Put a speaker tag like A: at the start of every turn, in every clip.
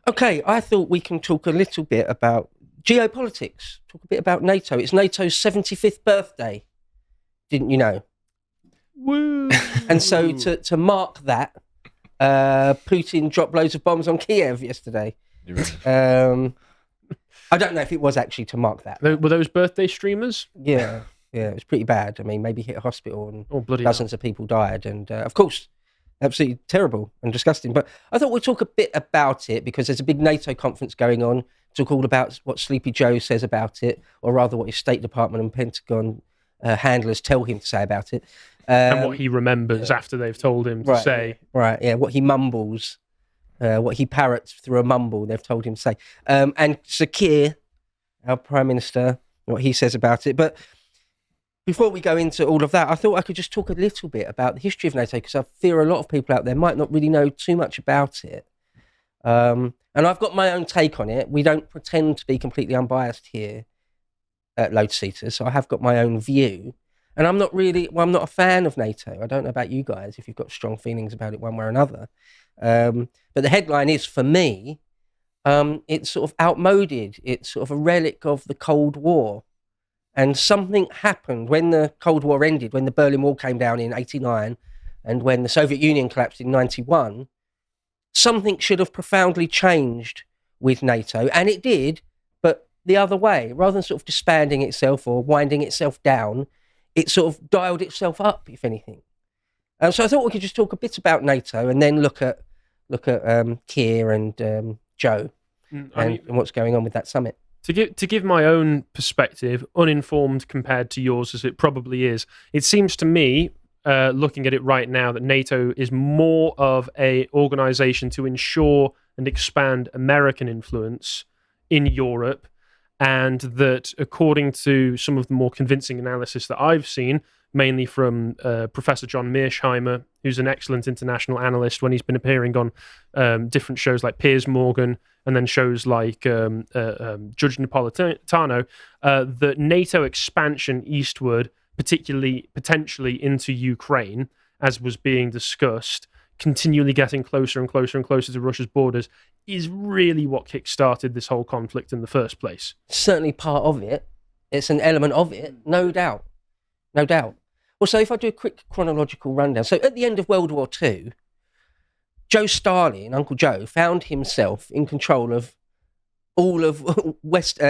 A: Okay, I thought we can talk a little bit about geopolitics, talk a bit about NATO. It's NATO's 75th birthday, didn't you know?
B: Woo!
A: And so to mark that, Putin dropped loads of bombs on Kiev yesterday. I don't know if it was actually to mark that.
B: Were those birthday streamers?
A: Yeah, it was pretty bad. I mean, maybe hit a hospital and
B: Bloody
A: dozens of people died. And of course, absolutely terrible and disgusting. But I thought we'd talk a bit about it because there's a big NATO conference going on. Talk all about what Sleepy Joe says about it, or rather what his State Department and Pentagon handlers tell him to say about it.
B: And what he remembers after they've told him to say.
A: Right, yeah, what he mumbles, what he parrots through a mumble, they've told him to say. And Sakir, our Prime Minister, what he says about it. But before we go into all of that, I thought I could just talk a little bit about the history of NATO, because I fear a lot of people out there might not really know too much about it. And I've got my own take on it. We don't pretend to be completely unbiased here at Lotus Eaters, so I have got my own view. And I'm not a fan of NATO. I don't know about you guys, if you've got strong feelings about it one way or another. But the headline is, for me, it's sort of outmoded. It's sort of a relic of the Cold War. And something happened when the Cold War ended, when the Berlin Wall came down in 1989, and when the Soviet Union collapsed in 1991. Something should have profoundly changed with NATO, and it did, but the other way. Rather than sort of disbanding itself or winding itself down, it sort of dialed itself up, if anything. So I thought we could just talk a bit about NATO and then look at Keir and Joe and what's going on with that summit.
B: To give my own perspective, uninformed compared to yours as it probably is, it seems to me, looking at it right now, that NATO is more of a organisation to ensure and expand American influence in Europe, and that according to some of the more convincing analysis that I've seen, mainly from Professor John Mearsheimer, who's an excellent international analyst when he's been appearing on different shows like Piers Morgan and then shows like Judge Napolitano, that NATO expansion eastward, particularly potentially into Ukraine, as was being discussed, continually getting closer and closer and closer to Russia's borders, is really what kick-started this whole conflict in the first place.
A: Certainly part of it. It's an element of it, no doubt. No doubt. Well, so if I do a quick chronological rundown. So at the end of World War II, Joe Stalin, Uncle Joe, found himself in control of all of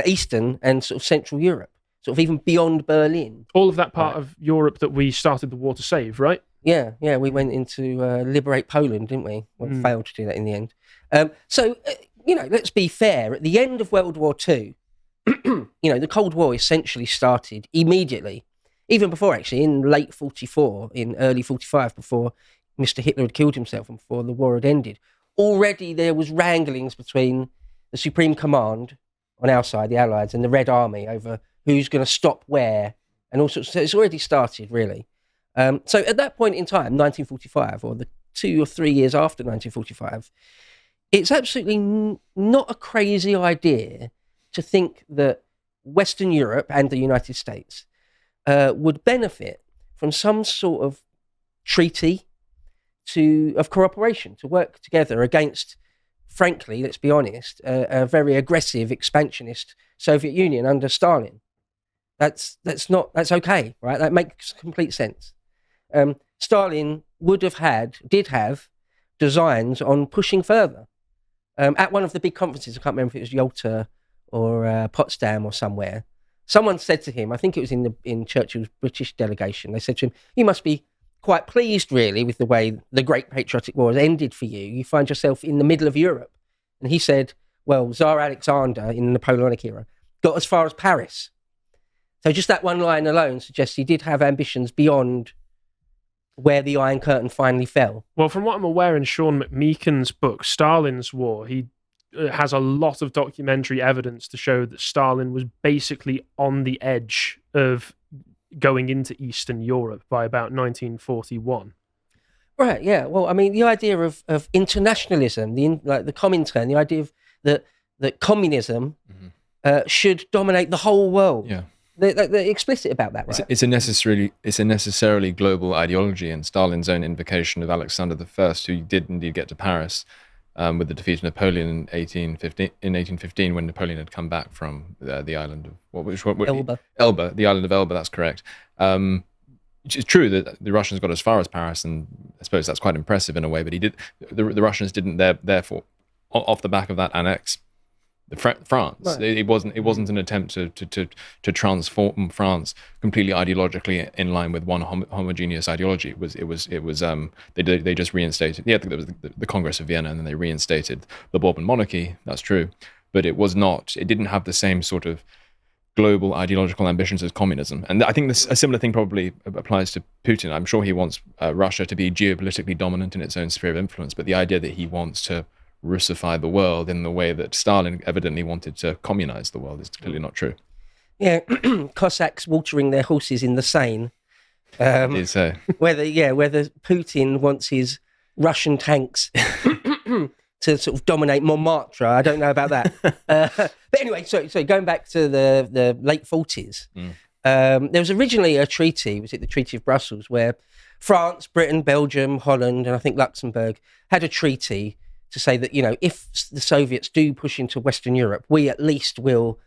A: Eastern and sort of Central Europe, sort of even beyond Berlin.
B: All of that part of Europe that we started the war to save, right?
A: Yeah, we went into liberate Poland, didn't we? We failed to do that in the end. Let's be fair. At the end of World War II, the Cold War essentially started immediately, even before actually, in late 44, in early 45, before Mr. Hitler had killed himself and before the war had ended. Already there was wranglings between the Supreme Command on our side, the Allies, and the Red Army over who's going to stop where, and all sorts. So it's already started, really. So at that point in time, 1945, or the 2 or 3 years after 1945, it's absolutely not a crazy idea to think that Western Europe and the United States would benefit from some sort of treaty of cooperation, to work together against, frankly, let's be honest, a very aggressive, expansionist Soviet Union under Stalin. That's okay, right? That makes complete sense. Stalin did have designs on pushing further. At one of the big conferences, I can't remember if it was Yalta or Potsdam or somewhere, someone said to him, I think it was in Churchill's British delegation, they said to him, you must be quite pleased, really, with the way the Great Patriotic War has ended for you. You find yourself in the middle of Europe. And he said, well, Tsar Alexander in the Napoleonic era got as far as Paris. So just that one line alone suggests he did have ambitions beyond where the Iron Curtain finally fell.
B: Well, from what I'm aware in Sean McMeekan's book, Stalin's War, he has a lot of documentary evidence to show that Stalin was basically on the edge of going into Eastern Europe by about 1941.
A: Right, yeah. Well, I mean, the idea of internationalism, the Comintern, the idea of that communism should dominate the whole world.
C: Yeah.
A: They're explicit about that, right?
C: It's a necessarily global ideology, and Stalin's own invocation of Alexander I, who did indeed get to Paris, with the defeat of Napoleon in 1815, when Napoleon had come back from the island of
A: Elba.
C: The island of Elba. That's correct. It's true that the Russians got as far as Paris, and I suppose that's quite impressive in a way. But the Russians didn't therefore, off the back of that, annex France.
A: Right.
C: It wasn't an attempt to transform France completely ideologically in line with one homogeneous ideology. They just reinstated. Yeah, there was the Congress of Vienna, and then they reinstated the Bourbon monarchy. That's true, but it didn't have the same sort of global ideological ambitions as communism. And I think a similar thing probably applies to Putin. I'm sure he wants Russia to be geopolitically dominant in its own sphere of influence, but the idea that he wants to Russify the world in the way that Stalin evidently wanted to communize the world is clearly not true.
A: Yeah, Cossacks watering their horses in the Seine.
C: You say.
A: Whether Putin wants his Russian tanks to sort of dominate Montmartre, I don't know about that. But anyway, so going back to the late 40s, there was originally a treaty, was it the Treaty of Brussels, where France, Britain, Belgium, Holland, and I think Luxembourg had a treaty to say that, if the Soviets do push into Western Europe, we at least will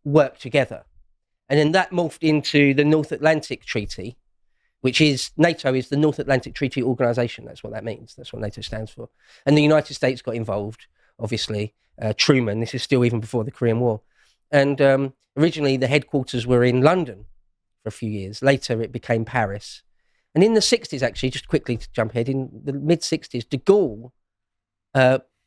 A: work together. And then that morphed into the North Atlantic Treaty, which is, NATO is the North Atlantic Treaty Organization. That's what that means. That's what NATO stands for. And the United States got involved, obviously. Truman, this is still even before the Korean War. And originally the headquarters were in London for a few years. Later it became Paris. And in the 60s, actually, just quickly to jump ahead, in the mid-60s, de Gaulle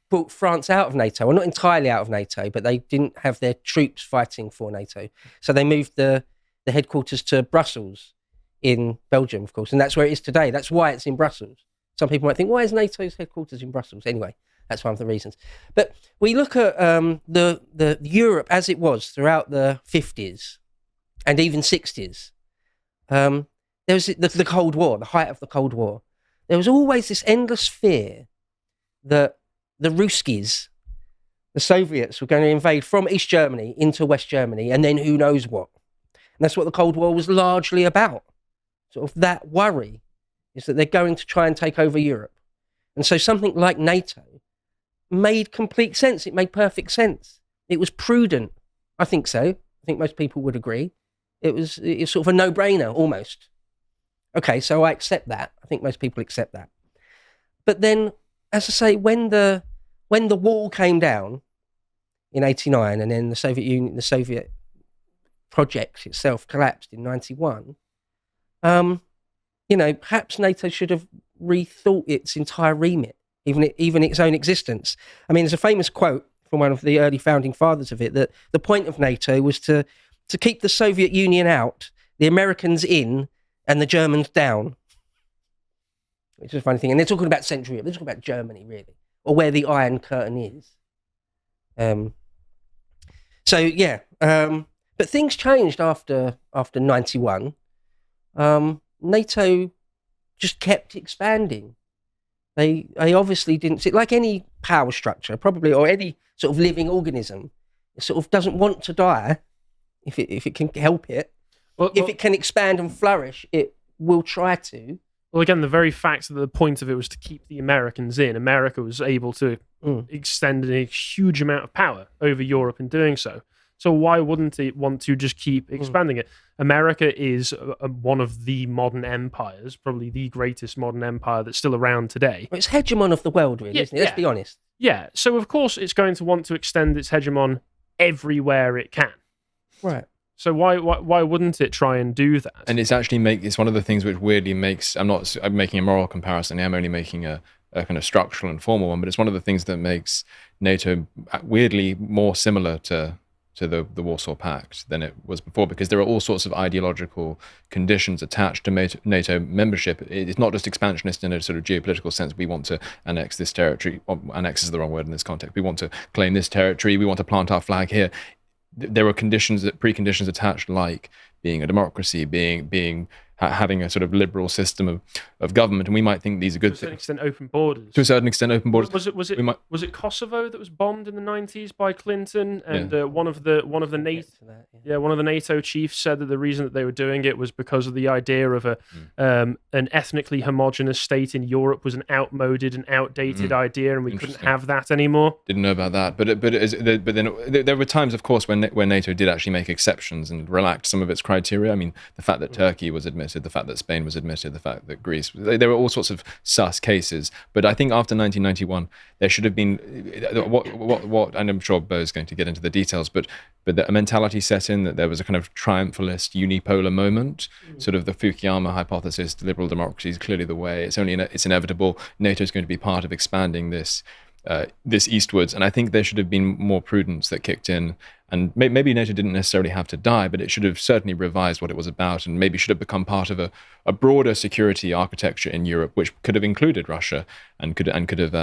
A: brought France out of NATO. Well, not entirely out of NATO, but they didn't have their troops fighting for NATO. So they moved the headquarters to Brussels in Belgium, of course, and that's where it is today. That's why it's in Brussels. Some people might think, why is NATO's headquarters in Brussels? Anyway, that's one of the reasons. But we look at the Europe as it was throughout the 50s and even 60s. There was the Cold War, the height of the Cold War. There was always this endless fear that the Ruskies, the Soviets, were going to invade from East Germany into West Germany, and then who knows what. And that's what the Cold War was largely about. Sort of that worry is that they're going to try and take over Europe. And so something like NATO made complete sense. It made perfect sense. It was prudent. I think so. I think most people would agree. It's sort of a no-brainer, almost. Okay, so I accept that. I think most people accept that. But then, as I say, when the wall came down in 89, and then the Soviet Union, the Soviet project itself collapsed in 91, perhaps NATO should have rethought its entire remit, even its own existence. I mean, there's a famous quote from one of the early founding fathers of it, that the point of NATO was to keep the Soviet Union out, the Americans in, and the Germans down. Which is a funny thing. And they're talking about Central Europe. They're talking about Germany, really, or where the Iron Curtain is. But things changed after 91. NATO just kept expanding. They obviously didn't see, like any power structure, probably, or any sort of living organism, it sort of doesn't want to die if it can help it. If it can expand and flourish, it will try to.
B: Well, again, the very fact that the point of it was to keep the Americans in, America was able to extend a huge amount of power over Europe in doing so. So why wouldn't it want to just keep expanding it? America is one of the modern empires, probably the greatest modern empire that's still around today.
A: Well, it's hegemon of the world, really, isn't it? Let's be honest.
B: Yeah, so of course it's going to want to extend its hegemon everywhere it can.
A: Right.
B: So why wouldn't it try and do that?
C: And it's one of the things which weirdly makes, I'm making a moral comparison, I'm only making a kind of structural and formal one, but it's one of the things that makes NATO weirdly more similar to the Warsaw Pact than it was before, because there are all sorts of ideological conditions attached to NATO membership. It's not just expansionist in a sort of geopolitical sense. We want to annex this territory. Annex is the wrong word in this context. We want to claim this territory. We want to plant our flag here. There are preconditions attached, like being a democracy, being having a sort of liberal system of government, and we might think these are good
B: to a certain
C: things.
B: extent, open borders.
C: To a certain extent, open borders.
B: Was it Kosovo that was bombed in the 90s by Clinton? And one of the NATO chiefs said that the reason that they were doing it was because of the idea of an ethnically homogenous state in Europe was an outmoded and outdated idea, and we couldn't have that anymore.
C: Didn't know about that, but then there were times, of course, when NATO did actually make exceptions and relaxed some of its criteria. I mean, the fact that Turkey was admitted, the fact that Spain was admitted, the fact that Greece, there were all sorts of sus cases. But I think after 1991, there should have been what, and I'm sure Bo's going to get into the details, but a mentality set in that there was a kind of triumphalist unipolar moment, sort of the Fukuyama hypothesis, liberal democracy is clearly the way. It's inevitable. NATO is going to be part of expanding this eastwards, and I think there should have been more prudence that kicked in, and maybe NATO didn't necessarily have to die, but it should have certainly revised what it was about, and maybe should have become part of a broader security architecture in Europe, which could have included Russia and could have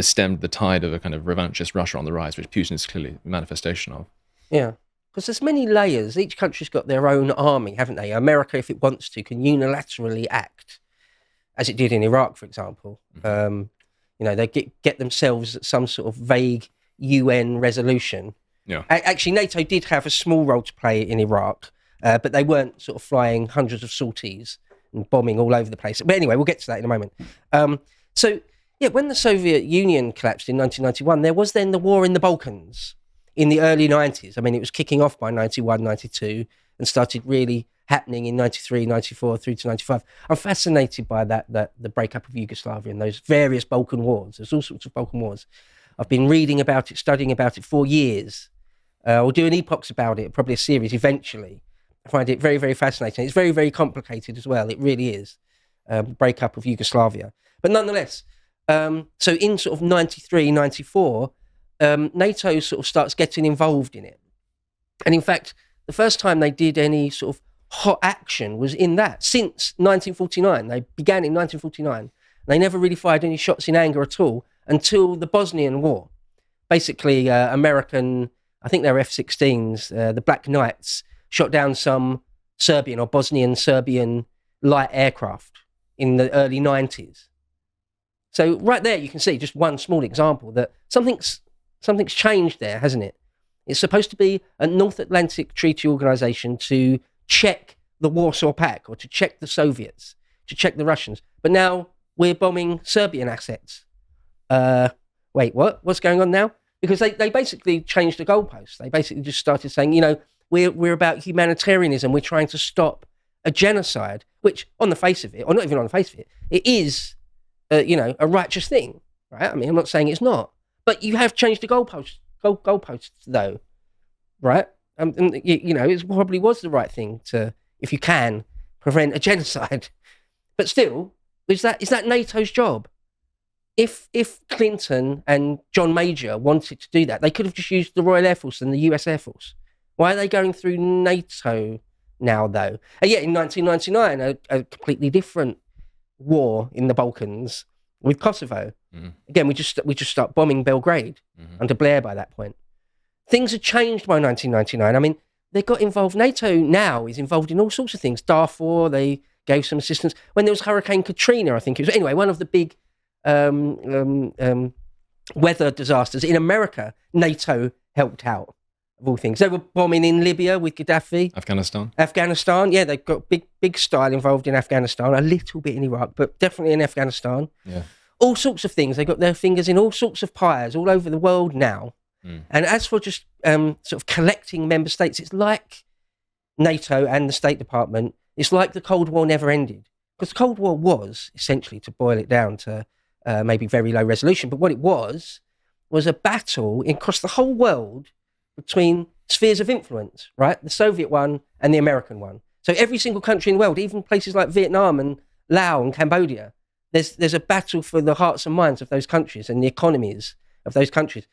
C: stemmed the tide of a kind of revanchist Russia on the rise, which Putin is clearly a manifestation of.
A: Yeah, because there's many layers. Each country's got their own army, haven't they? America, if it wants to, can unilaterally act, as it did in Iraq, for example. They get themselves some sort of vague UN resolution.
C: Yeah.
A: Actually, NATO did have a small role to play in Iraq, but they weren't sort of flying hundreds of sorties and bombing all over the place. But anyway, we'll get to that in a moment. When the Soviet Union collapsed in 1991, there was then the war in the Balkans in the early 90s. I mean, it was kicking off by 91, 92 and started really happening in 93, 94 through to 95. I'm fascinated by the breakup of Yugoslavia and those various Balkan wars. There's all sorts of Balkan wars. I've been reading about it, studying about it for years. I'll do an epochs about it, probably a series eventually. I find it very, very fascinating. It's very, very complicated as well. It really is. Breakup of Yugoslavia. But nonetheless, so in sort of 93, 94, NATO sort of starts getting involved in it. And in fact, the first time they did any sort of hot action was in that. Since 1949, they began in 1949. They never really fired any shots in anger at all until the Bosnian War. Basically, American, I think they're F-16s, the Black Knights, shot down some Serbian or Bosnian-Serbian light aircraft in the early 90s. So right there, you can see just one small example that something's changed there, hasn't it? It's supposed to be a North Atlantic Treaty Organization to check the Warsaw Pact or to check the Soviets, to check the Russians. But now we're bombing Serbian assets. Wait, what? What's going on now? Because they basically changed the goalposts. They basically just started saying, we're about humanitarianism. We're trying to stop a genocide, which on the face of it, or not even on the face of it, it is, a righteous thing, right? I mean, I'm not saying it's not, but you have changed the goalposts though, right? And it probably was the right thing to, if you can, prevent a genocide. But still, is that NATO's job? If Clinton and John Major wanted to do that, they could have just used the Royal Air Force and the US Air Force. Why are they going through NATO now, though? And yet in 1999, a completely different war in the Balkans with Kosovo. Mm-hmm. Again, we just start bombing Belgrade under Blair by that point. Things had changed by 1999. I mean, they got involved. NATO now is involved in all sorts of things. Darfur, they gave some assistance. When there was Hurricane Katrina, I think it was. Anyway, one of the big weather disasters in America, NATO helped out, of all things. They were bombing in Libya with Gaddafi. Afghanistan, yeah, they've got big style involved in Afghanistan, a little bit in Iraq, but definitely in Afghanistan.
C: Yeah.
A: All sorts of things. They've got their fingers in all sorts of pies all over the world now. And as for just sort of collecting member states, it's like NATO and the State Department, it's like the Cold War never ended. Because the Cold War was, essentially, to boil it down to maybe very low resolution, but what it was a battle across the whole world between spheres of influence, right? The Soviet one and the American one. So every single country in the world, even places like Vietnam and Laos and Cambodia, there's a battle for the hearts and minds of those countries and the economies of those countries.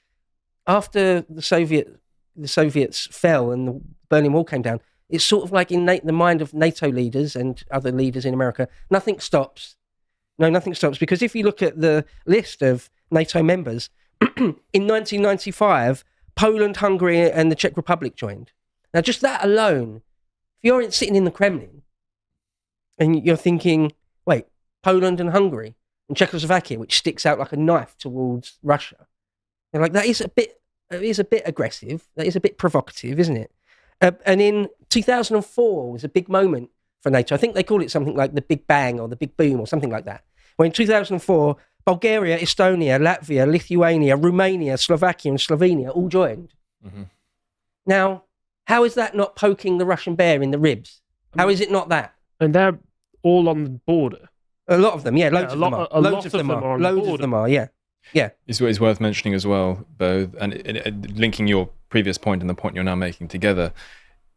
A: After the Soviets fell and the Berlin Wall came down, it's sort of like in the mind of NATO leaders and other leaders in America, nothing stops. No, nothing stops. Because if you look at the list of NATO members, in 1995, Poland, Hungary, and the Czech Republic joined. Now, just that alone, if you're sitting in the Kremlin And you're thinking, wait, Poland and Hungary and Czechoslovakia, which sticks out like a knife towards Russia. And like, it is a bit aggressive. That is a bit provocative, isn't it? And in 2004 was a big moment for NATO. I think they call it something like the Big Bang or the Big Boom or something like that. When in 2004, Bulgaria, Estonia, Latvia, Lithuania, Romania, Slovakia, and Slovenia all joined.
C: Mm-hmm.
A: Now, how is that not poking the Russian bear in the ribs? How is it not that?
B: And they're all on the border.
A: A lot of them, yeah. Loads of them are.
B: Loads of them are on the
A: Loads
B: border.
A: of them are, yeah. Yeah.
C: It's worth mentioning as well, Bo, and linking your previous point and the point you're now making together,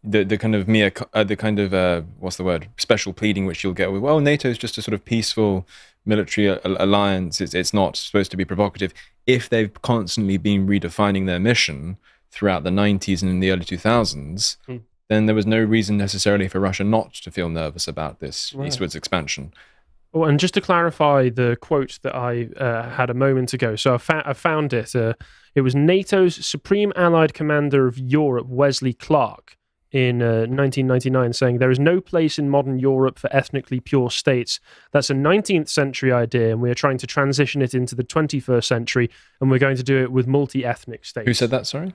C: the kind of what's the word, special pleading which you'll get with, well, NATO is just a sort of peaceful military alliance. It's not supposed to be provocative. If they've constantly been redefining their mission throughout the 90s and in the early 2000s, then there was no reason necessarily for Russia not to feel nervous about this eastwards expansion.
B: Oh, and just to clarify the quote that I had a moment ago, so I found it. It was NATO's Supreme Allied Commander of Europe, Wesley Clark, in 1999, saying, "There is no place in modern Europe for ethnically pure states. That's a 19th century idea, and we are trying to transition it into the 21st century, and we're going to do it with multi-ethnic states."
C: Who said that, sorry?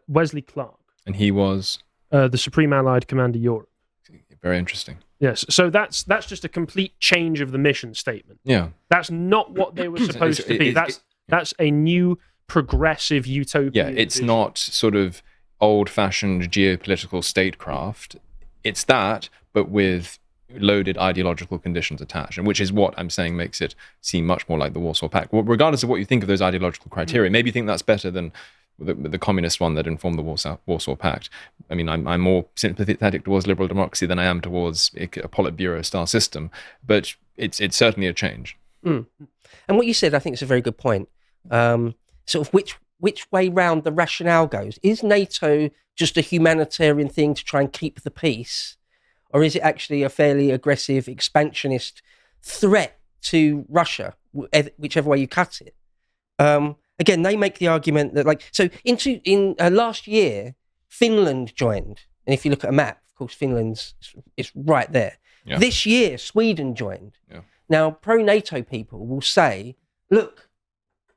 B: Wesley Clark.
C: And he was?
B: The Supreme Allied Commander Europe.
C: Very interesting.
B: Yes, so that's just a complete change of the mission statement.
C: Yeah.
B: That's not what they were supposed to be. That's a new progressive utopia.
C: Yeah, it's not sort of old-fashioned geopolitical statecraft. It's that, but with loaded ideological conditions attached, and which is what I'm saying makes it seem much more like the Warsaw Pact. Well, regardless of what you think of those ideological criteria, maybe you think that's better than the communist one that informed the Warsaw Pact. I mean, I'm more sympathetic towards liberal democracy than I am towards a Politburo-style system, but it's certainly a change.
A: And what you said, I think, is a very good point. Sort of which way round the rationale goes. Is NATO just a humanitarian thing to try and keep the peace, or is it actually a fairly aggressive, expansionist threat to Russia, whichever way you cut it? Again, they make the argument that, in last year, Finland joined. And if you look at a map, of course, it's right there.
C: Yeah.
A: This year, Sweden joined.
C: Yeah.
A: Now, pro-NATO people will say, look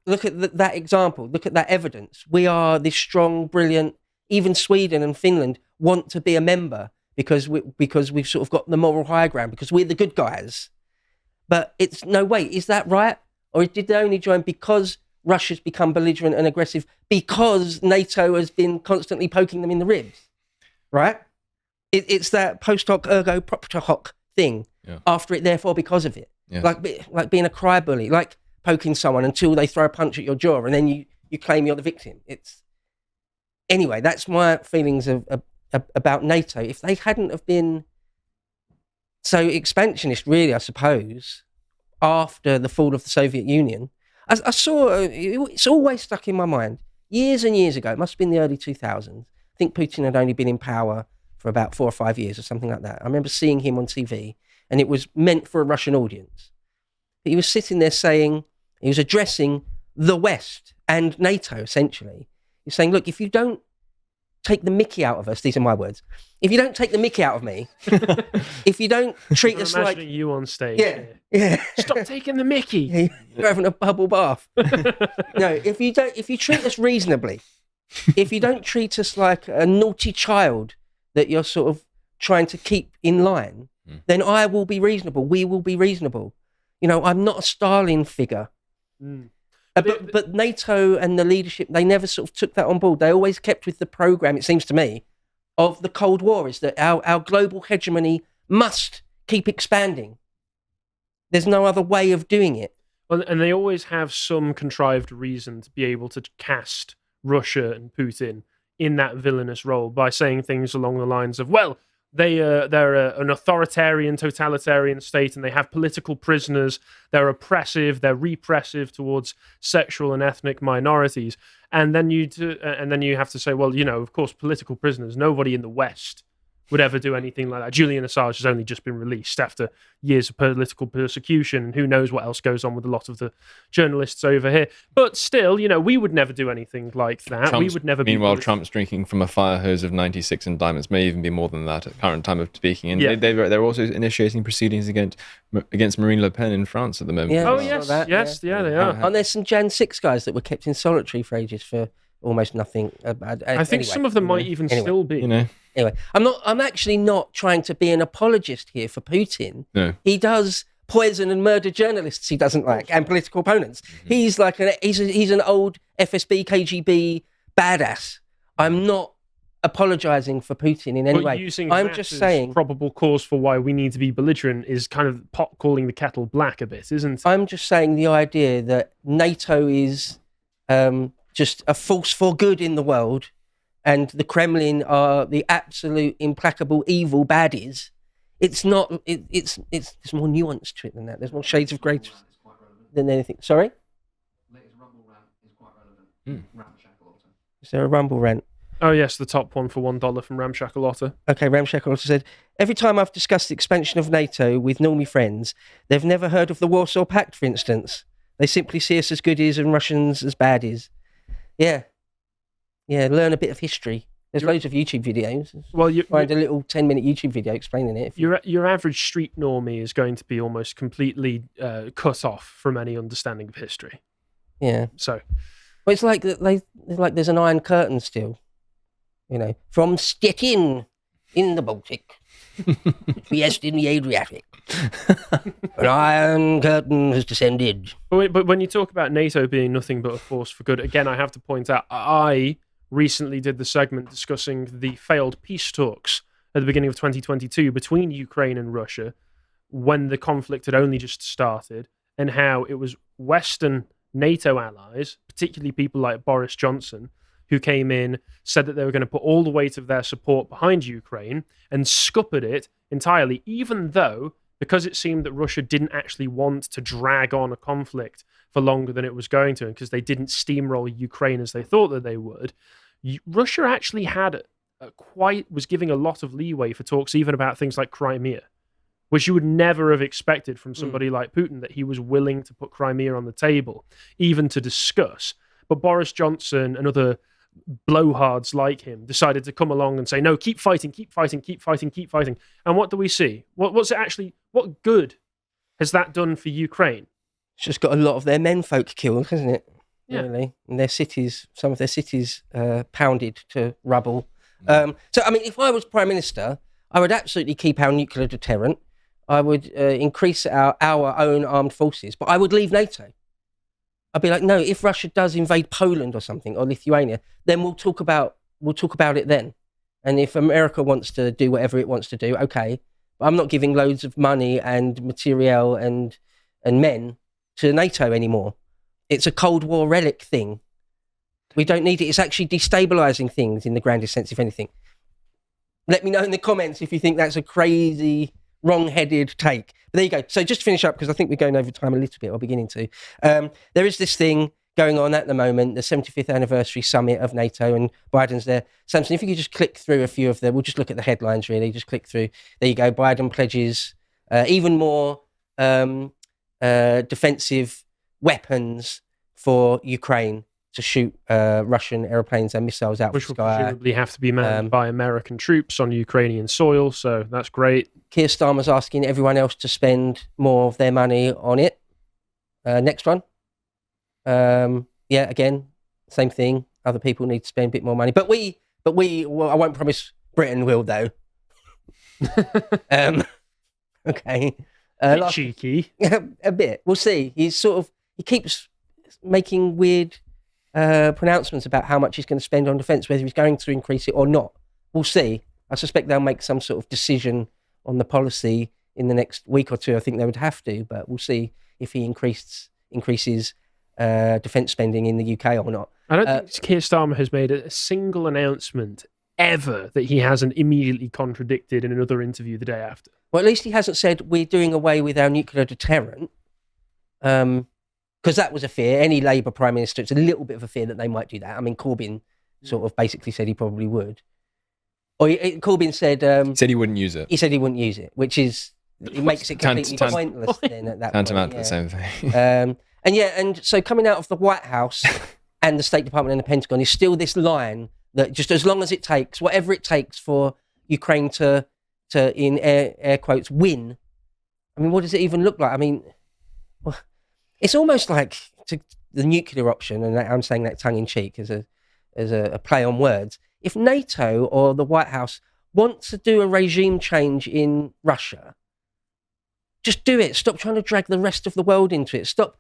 A: at that example, look at that evidence. We are this strong, brilliant, even Sweden and Finland want to be a member because we've sort of got the moral high ground, because we're the good guys. But it's no way, is that right? Or did they only join because Russia's become belligerent and aggressive because NATO has been constantly poking them in the ribs, right? It's that post hoc ergo propter hoc thing.
C: Yeah.
A: After it, therefore, because of it.
C: Yes.
A: Like being a crybaby, like poking someone until they throw a punch at your jaw and then you claim you're the victim. Anyway, that's my feelings about NATO. If they hadn't have been so expansionist, really, I suppose, after the fall of the Soviet Union, I saw, it's always stuck in my mind, years and years ago, it must have been the early 2000s. I think Putin had only been in power for about 4 or 5 years or something like that. I remember seeing him on TV, and it was meant for a Russian audience. But he was sitting there saying, he was addressing the West and NATO, essentially. He's saying, look, if you don't take the mickey out of us, these are my words, if you don't take the mickey out of me, if you don't treat us like...
B: you on stage.
A: Yeah.
B: Stop taking the mickey.
A: You're having a bubble bath. No, if you treat us reasonably, if you don't treat us like a naughty child that you're sort of trying to keep in line, then I will be reasonable. We will be reasonable. You know, I'm not a Stalin figure. But NATO and the leadership, they never sort of took that on board. They always kept with the program, it seems to me, of the Cold War, is that our global hegemony must keep expanding. There's no other way of doing it.
B: Well, and they always have some contrived reason to be able to cast Russia and Putin in that villainous role by saying things along the lines of, well, they're an authoritarian, totalitarian state, and they have political prisoners. They're oppressive. They're repressive towards sexual and ethnic minorities. And then you have to say, well, you know, of course, political prisoners. Nobody in the West would ever do anything like that. Julian Assange has only just been released after years of political persecution, and who knows what else goes on with a lot of the journalists over here. But still, we would never do anything like that. We would never.
C: Meanwhile, Trump's drinking from a fire hose of 96 indictments, may even be more than that at the current time of speaking. And they're also initiating proceedings against Marine Le Pen in France at the moment.
A: Yeah,
B: oh yes, they are.
A: And there's some Jan 6 guys that were kept in solitary for ages for almost nothing.
B: I think some of them might even still be.
A: Anyway, I'm actually not trying to be an apologist here for Putin.
C: No.
A: He does poison and murder journalists he doesn't like and political opponents. Mm-hmm. He's like he's an old FSB, KGB badass. I'm not apologizing for Putin in any way. I'm just saying
B: probable cause for why we need to be belligerent is kind of pot calling the kettle black a bit, isn't it?
A: I'm just saying the idea that NATO is just a force for good in the world, and the Kremlin are the absolute implacable evil baddies. It's not. It's there's more nuance to it than that. There's more shades of grey than anything. Sorry.
D: Latest Rumble rant is quite relevant. Ramshackle Otter.
A: Is there a Rumble rant?
B: Oh yes, the top one for $1 from Ramshackle Otter.
A: Okay, Ramshackle Otter said, every time I've discussed the expansion of NATO with normie friends, they've never heard of the Warsaw Pact, for instance. They simply see us as goodies and Russians as baddies. Yeah, learn a bit of history. There's loads of YouTube videos.
B: Well,
A: find a little 10-minute YouTube video explaining it.
B: Your average street normie is going to be almost completely cut off from any understanding of history.
A: Yeah.
B: So,
A: well, it's like there's an iron curtain still. From Stettin in the Baltic, Trieste in the Adriatic, an iron curtain has descended.
B: But when you talk about NATO being nothing but a force for good, again, I have to point out, I recently did the segment discussing the failed peace talks at the beginning of 2022 between Ukraine and Russia, when the conflict had only just started, and how it was Western NATO allies, particularly people like Boris Johnson, who came in, said that they were going to put all the weight of their support behind Ukraine and scuppered it entirely, even though, because it seemed that Russia didn't actually want to drag on a conflict for longer than it was going to, and because they didn't steamroll Ukraine as they thought that they would, Russia actually was giving a lot of leeway for talks even about things like Crimea, which you would never have expected from somebody like Putin, that he was willing to put Crimea on the table, even to discuss. But Boris Johnson and other blowhards like him decided to come along and say, no, keep fighting. And what do we see? What good has that done for Ukraine?
A: It's just got a lot of their menfolk killed, hasn't it?
B: Yeah.
A: Really? And some of their cities pounded to rubble. So, I mean, if I was Prime Minister, I would absolutely keep our nuclear deterrent. I would increase our own armed forces, but I would leave NATO. I'd be like, no, if Russia does invade Poland or something, or Lithuania, then we'll talk about it then. And if America wants to do whatever it wants to do, okay. But I'm not giving loads of money and materiel and men to NATO anymore. It's a Cold War relic thing. We don't need it. It's actually destabilizing things in the grandest sense, if anything. Let me know in the comments if you think that's a crazy, wrong-headed take. But there you go. So just to finish up, because I think we're going over time a little bit, or beginning to. There is this thing going on at the moment, the 75th anniversary summit of NATO, and Biden's there. Samson, if you could just click through a few of them, we'll just look at the headlines, really. Just click through. There you go. Biden pledges even more defensive weapons for Ukraine to shoot Russian aeroplanes and missiles out of the sky.
B: Which will presumably have to be manned by American troops on Ukrainian soil, so that's great.
A: Keir Starmer's asking everyone else to spend more of their money on it. Next one. Again, same thing. Other people need to spend a bit more money. But we well, I won't promise Britain will, though. Okay.
B: Cheeky.
A: A bit. We'll see. He keeps making weird pronouncements about how much he's going to spend on defence, whether he's going to increase it or not. We'll see. I suspect they'll make some sort of decision on the policy in the next week or two. I think they would have to, but we'll see if he increases defence spending in the UK or not.
B: I don't think Keir Starmer has made a single announcement ever that he hasn't immediately contradicted in another interview the day after.
A: Well, at least he hasn't said we're doing away with our nuclear deterrent. Because that was a fear. Any Labour Prime Minister, it's a little bit of a fear that they might do that. I mean, Corbyn sort of basically said he probably would. Or Corbyn said
C: Said he wouldn't use it.
A: he said he wouldn't use it, which is it makes it completely pointless then at that
C: Tantamount
A: point.
C: to the same thing.
A: And so coming out of the White House and the State Department and the Pentagon is still this line that just as long as it takes, whatever it takes for Ukraine to in air quotes win. I mean, what does it even look like? I mean, well, it's almost like the nuclear option, and I'm saying that tongue in cheek as a play on words. If NATO or the White House want to do a regime change in Russia, just do it. Stop trying to drag the rest of the world into it. Stop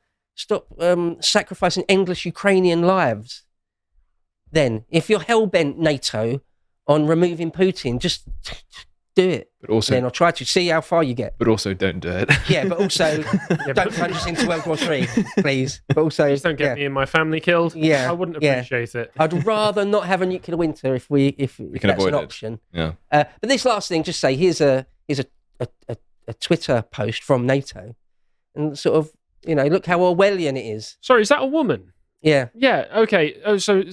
A: sacrificing endless Ukrainian lives. Then, if you're hell-bent, NATO, on removing Putin, just do it.
C: But also,
A: then I'll try to see how far you get.
C: But also, don't do it.
A: Yeah, but also, don't plunge us into World War III, please. But also,
B: just don't get me and my family killed.
A: Yeah,
B: I wouldn't appreciate it.
A: I'd rather not have a nuclear winter if
C: can
A: that's
C: avoid
A: an
C: it.
A: option.
C: Yeah.
A: But this last thing, just say here's a Twitter post from NATO, and sort of look how Orwellian it is.
B: Sorry, is that a woman?
A: Yeah.
B: Yeah. Okay. So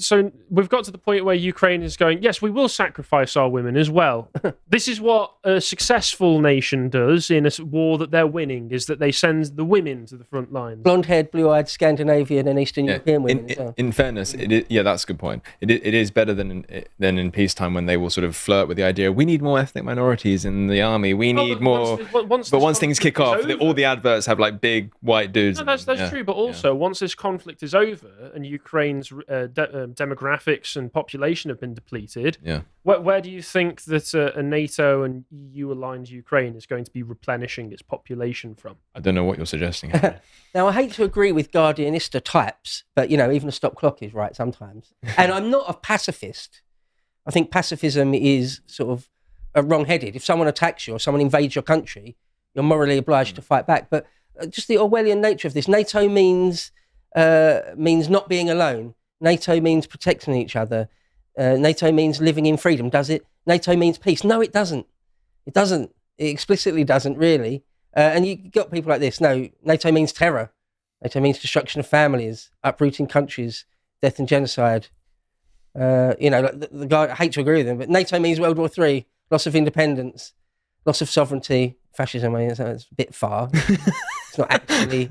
B: we've got to the point where Ukraine is going, yes, we will sacrifice our women as well. This is what a successful nation does in a war that they're winning, is that they send the women to the front lines.
A: Blonde-haired, blue-eyed, Scandinavian and Eastern European women.
C: In fairness, that's a good point. It is better than in peacetime when they will sort of flirt with the idea, we need more ethnic minorities in the army. We need more. Once things kick off, all the adverts have like big white dudes.
B: No, that's true. But also, once this conflict is over and Ukraine's demographics and population have been depleted, where do you think that a NATO and EU-aligned Ukraine is going to be replenishing its population from?
C: I don't know what you're suggesting.
A: Now, I hate to agree with Guardianista types, but, even a stop clock is right sometimes. And I'm not a pacifist. I think pacifism is sort of wrong-headed. If someone attacks you or someone invades your country, you're morally obliged to fight back. But just the Orwellian nature of this, NATO means not being alone. NATO means protecting each other. NATO means living in freedom. Does it? NATO means peace. No, it doesn't. It doesn't. It explicitly doesn't, really. And you got people like this. No, NATO means terror. NATO means destruction of families, uprooting countries, death and genocide. The guy, I hate to agree with him, but NATO means World War III, loss of independence, loss of sovereignty, fascism. I mean, it's a bit far. It's not actually...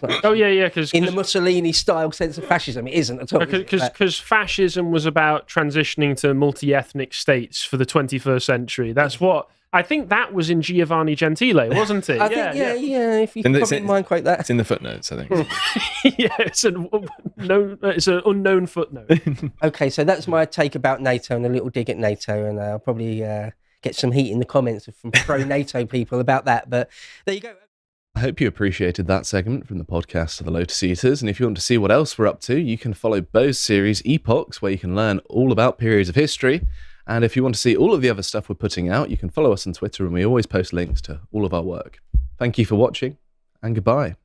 B: Because
A: in the Mussolini-style sense of fascism, it isn't at all.
B: Because fascism was about transitioning to multi-ethnic states for the 21st century. That's what I think that was in Giovanni Gentile, wasn't it?
A: I think, if you probably mind quote that.
C: It's in the footnotes, I think.
B: It's an unknown footnote.
A: Okay, so that's my take about NATO and a little dig at NATO, and I'll probably get some heat in the comments from pro-NATO people about that. But there you go.
E: I hope you appreciated that segment from the podcast of the Lotus Eaters, and if you want to see what else we're up to, you can follow Bo's series Epochs, where you can learn all about periods of history, and if you want to see all of the other stuff we're putting out, you can follow us on Twitter, and we always post links to all of our work. Thank you for watching, and goodbye.